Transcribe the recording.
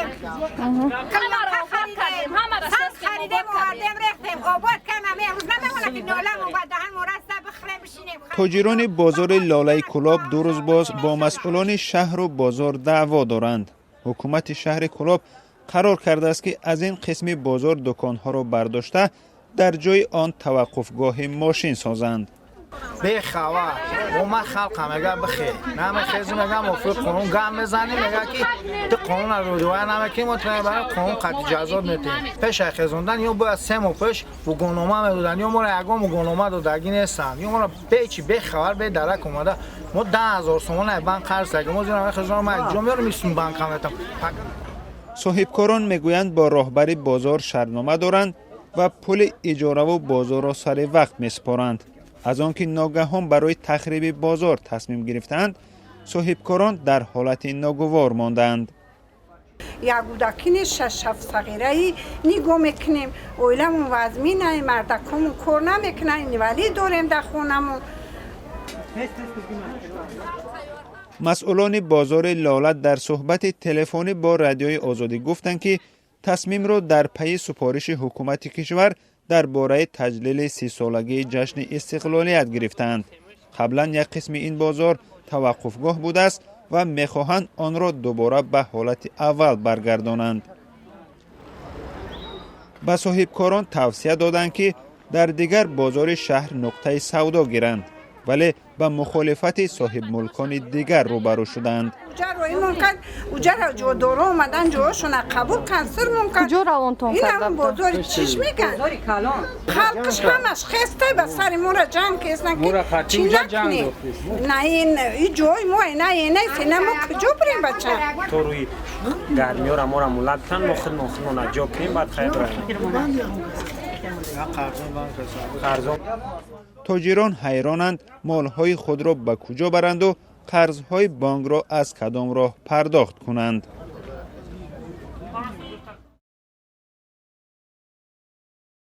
ریختیم همه را خریدیم خریدیم آوردیم ریختیم آباد کردیم امروز نمیمونه که نالم و دهن مرسته بخوریم بشینیم. تاجران بازار لاله کلاب دو روز باز با مسئولان شهر و بازار دعوا دارند. حکومت شهر کلاب قرار کرده است که از این قسم بازار دکانها را برداشته در جای آن توقفگاه ماشین سازند. به خبر و ما خلق میگه بخیر نمیخیزی میگه موفق قانون گم میزنی میگه که تو قانون رو دوای نمیکنی مطمئن برای قانون قطع جزا میتین پیش خیزوندن یا باید 3 ماه پیش و گونومه میدودن یا ما را یکم و گونومه دادگی نیستن یا ما را بیچی به خبر به درک اومده ما 10,000 تومان بانک قرض دادیم ما زیرا خیزوندن ما یک جمعه رو میسون بانک هم صاحبکاران میگویند با راهبر بازار شرطنامه دارند و پول اجاره و بازار را سر وقت میسپارند. از آنکه ناگهان برای تخریب بازار تصمیم گرفتند، صاحبکاران در حالت ناگوار ماندند. یک کودکین 6-7 صغیره نگاه میکنیم اویلمون وزمی نه مردکمون کار نمیکنن ولی داریم در خونمون. مسئولان بازار لاله در صحبت تلفنی با رادیوی آزادی گفتند که تصمیم را در پی سفارش حکومت کشور درباره تجلیل 30 سالگی جشن استقلالیت گرفتند. قبلا یک قسم این بازار توقفگاه بوده است و میخواهند آن را دوباره به حالت اول برگردانند. به صاحبکاران توصیه دادند که در دیگر بازار شهر نقطه سودا گیرند، ولی به مخالفت صاحب ملکان دیگر روبرو شدند. اوجا را جو دورو اومدن جوشون قبول کنسر ممکن کجا روانتون کرده؟ این هم بازار چیش میکن خلقش همش خسته به سر مورا جنگ کسن که چی نکنی نه این جوی موی نه این نه ما کجا بریم بچه تو روی گرمی را ما را مولد کن ما خود نجا کنیم بعد خیلی تاجران حیرانند مالهای خود را به کجا برند و قرضهای بانک را از کدام راه پرداخت کنند.